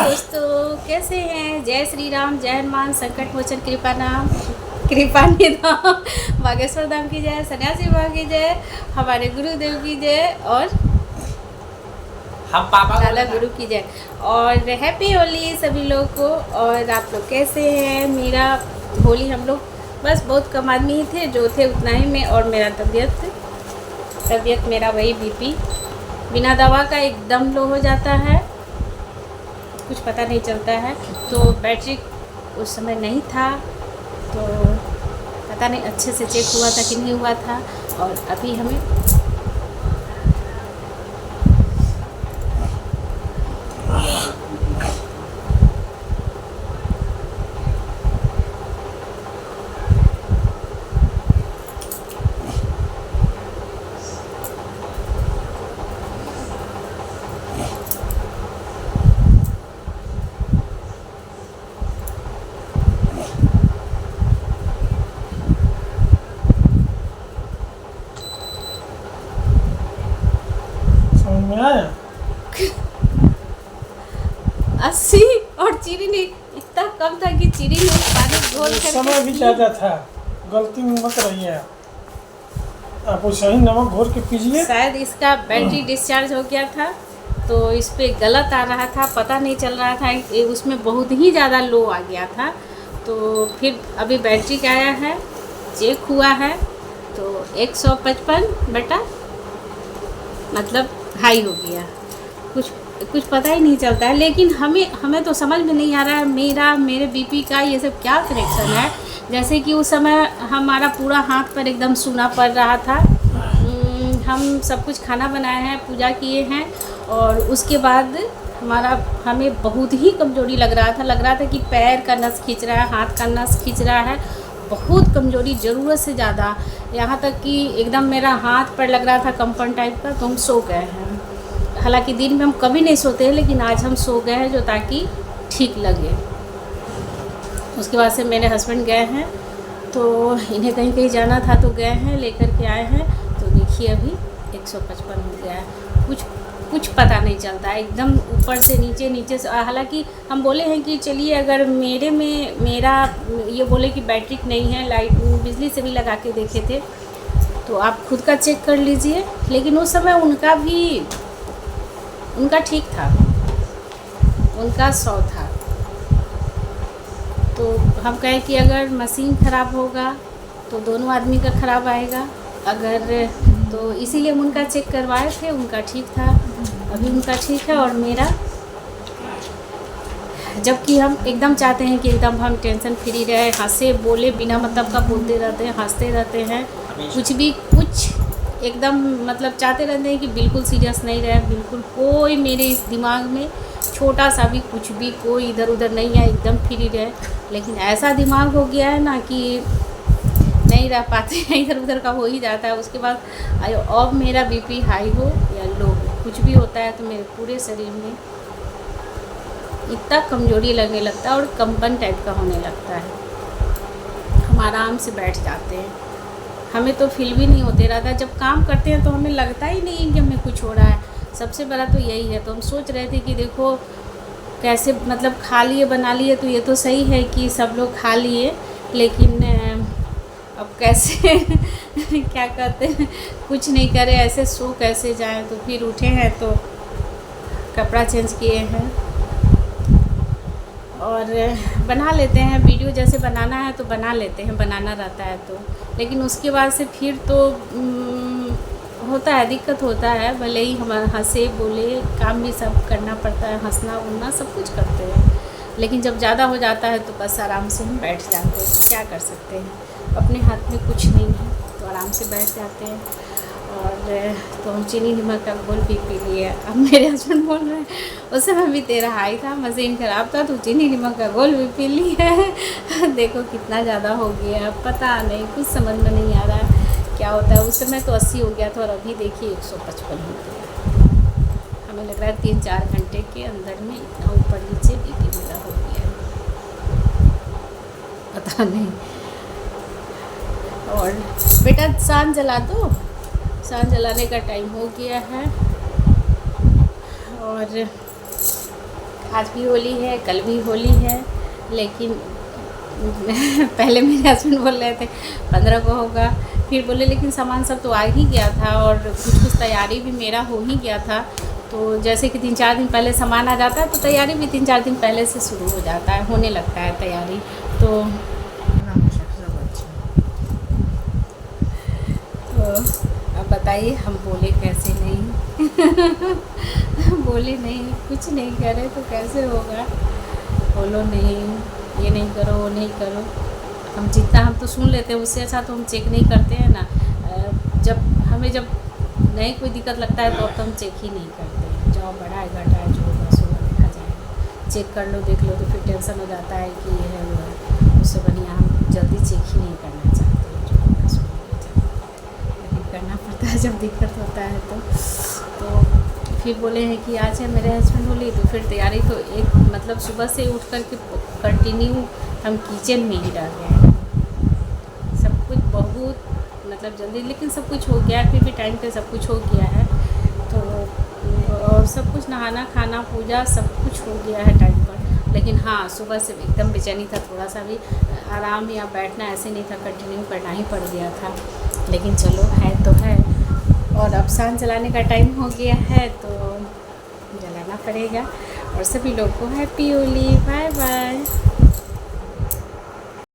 दोस्तों, कैसे हैं? जय श्री राम, जय हनुमान, संकट मोचन, कृपा निधान, बागेश्वर धाम की जय, सन्यासी बाबा की जय, हमारे गुरुदेव की जय और हम पापा दादा गुरु की जय। और हैप्पी होली सभी लोग को। और आप लोग कैसे हैं? मेरा होली हम लोग बस बहुत कम आदमी ही थे, जो थे उतना ही में। और मेरा तबीयत मेरा वही बीपी बिना दवा का एकदम लो हो जाता है, कुछ पता नहीं चलता है। तो बैटरी उस समय नहीं था, तो पता नहीं अच्छे से चेक हुआ था कि नहीं हुआ था। और अभी हमें में आया 80 और चीनी नहीं, इतना कम था कि चीनी में पानी घोल कर समय भी ज़्यादा था। गलती मत रहिए आप उसे ही नमक घोर के पीजिए। शायद इसका बैटरी डिस्चार्ज हो गया था, तो इस पे गलत आ रहा था, पता नहीं चल रहा था। उसमें बहुत ही ज़्यादा लो आ गया था। तो फिर अभी बैटरी का आया है, चेक हुआ है तो 155 बटा मतलब हाई हो गया। कुछ पता ही नहीं चलता है। लेकिन हमें तो समझ में नहीं आ रहा है मेरे बीपी का ये सब क्या कनेक्शन है। जैसे कि उस समय हमारा पूरा हाथ पर एकदम सूना पड़ रहा था। हम सब कुछ खाना बनाए हैं, पूजा किए हैं, और उसके बाद हमें बहुत ही कमज़ोरी लग रहा था कि पैर का नस खींच रहा है, हाथ का नस खींच रहा है, बहुत कमज़ोरी, ज़रूरत से ज़्यादा। यहाँ तक कि एकदम मेरा हाथ पर लग रहा था कंपन टाइप का। तो हम सो गए हैं। हालांकि दिन में हम कभी नहीं सोते हैं, लेकिन आज हम सो गए हैं जो ताकि ठीक लगे। उसके बाद से मेरे हस्बैंड गए हैं, तो इन्हें कहीं जाना था तो गए हैं, लेकर के आए हैं। तो देखिए अभी 155 हो गया है। कुछ पता नहीं चलता है, एकदम ऊपर से नीचे से। हालांकि हम बोले हैं कि चलिए, अगर मेरा ये बोले कि बैटरी नहीं है, लाइट बिजली से भी लगा के देखे थे, तो आप खुद का चेक कर लीजिए। लेकिन उस समय उनका ठीक था, उनका 100 था। तो हम कहें कि अगर मशीन ख़राब होगा तो दोनों आदमी का ख़राब आएगा। तो इसीलिए हम उनका चेक करवाए थे, उनका ठीक था, अभी उनका ठीक है। और मेरा, जबकि हम एकदम चाहते हैं कि एकदम हम टेंशन फ्री रहे, हंसे बोले, बिना मतलब का बोलते रहते हैं, हंसते रहते हैं, कुछ एकदम मतलब चाहते रहते हैं कि बिल्कुल सीरियस नहीं रहे। बिल्कुल कोई मेरे इस दिमाग में छोटा सा भी कुछ भी कोई इधर उधर नहीं है, एकदम फ्री रहे। लेकिन ऐसा दिमाग हो गया है ना कि नहीं रह पाते हैं, इधर उधर का हो ही जाता है। उसके बाद अब मेरा बीपी हाई हो या लो हो, कुछ भी होता है तो मेरे पूरे शरीर में इतना कमज़ोरी लगने लगता है और कंपन टाइप का होने लगता है। हम आराम से बैठ जाते हैं, हमें तो फील भी नहीं होते रहता। जब काम करते हैं तो हमें लगता ही नहीं कि हमें कुछ हो रहा है। सबसे बड़ा तो यही है। तो हम सोच रहे थे कि देखो कैसे, मतलब खा लिए बना लिए तो ये तो सही है कि सब लोग खा लिए, लेकिन अब कैसे क्या कहते हैं, कुछ नहीं करे, ऐसे सो कैसे जाएं। तो फिर उठे हैं तो कपड़ा चेंज किए हैं और बना लेते हैं। वीडियो जैसे बनाना है तो बना लेते हैं, बनाना रहता है तो। लेकिन उसके बाद से फिर तो होता है, दिक्कत होता है। भले ही हम हंसे बोले, काम भी सब करना पड़ता है, हंसना उड़ना सब कुछ करते हैं। लेकिन जब ज़्यादा हो जाता है तो बस आराम से हम बैठ जाते हैं। क्या कर सकते हैं, अपने हाथ में कुछ नहीं है, तो आराम से बैठ जाते हैं। और तो हम चीनी नमक का घोल भी पी लिए। अब मेरे हस्बैंड बोल रहे हैं उस समय भी तेरा हाई था, मशीन ख़राब था, तो चीनी नमक का घोल भी पी लिया। देखो कितना ज़्यादा हो गया, पता नहीं, कुछ समझ में नहीं आ रहा है क्या होता है। उस समय तो 80 हो गया था और अभी देखिए 155 हो गया। हमें लग रहा है 3-4 घंटे के अंदर में इतना ऊपर नीचे बीपी मेरा हो गया, पता नहीं। और बेटा शान जला दो, शान जलाने का टाइम हो गया है। और आज भी होली है, कल भी होली है, लेकिन पहले मेरे हस्बैंड बोल रहे थे 15 को होगा, फिर बोले लेकिन सामान सब तो आ ही गया था और कुछ तैयारी भी मेरा हो ही गया था। तो जैसे कि 3-4 दिन पहले सामान आ जाता है तो तैयारी भी 3-4 दिन पहले से शुरू हो जाता है, होने लगता है तैयारी। तो अब बताइए हम बोले कैसे नहीं बोले नहीं, कुछ नहीं करे तो कैसे होगा। बोलो नहीं, ये नहीं करो, वो नहीं करो। हम जितना हम तो सुन लेते हैं, उससे अच्छा तो हम चेक नहीं करते हैं ना। जब नहीं कोई दिक्कत लगता है तो अब तो हम चेक ही नहीं करते हैं। जाओ बढ़ा है घटा है, जो होगा सो देखा जाएगा। चेक कर लो, देख लो तो फिर टेंशन हो जाता है कि ये है वो है। उससे बढ़िया हम जल्दी चेक ही नहीं करना चाहते हैं, जो होगा सो देखा जाएगा। लेकिन करना पड़ता है जब दिक्कत होता है तो फिर बोले हैं कि आज है मेरे हस्बैंड होली, तो फिर तैयारी तो एक मतलब सुबह से उठ कर के कंटिन्यू हम किचन में ही रह गए हैं। सब कुछ बहुत मतलब जल्दी, लेकिन सब कुछ हो गया, फिर भी टाइम पे सब कुछ हो गया है। तो और सब कुछ नहाना खाना पूजा सब कुछ हो गया है टाइम पर। लेकिन हाँ, सुबह से एकदम बेचैनी था, थोड़ा सा भी आराम या बैठना ऐसे नहीं था, कंटिन्यू करना ही पड़ गया था। लेकिन चलो है तो है, और अब शाम जलाने का टाइम हो गया है तो जलाना पड़ेगा। और सभी लोग को हैप्पी होली, बाय बाय।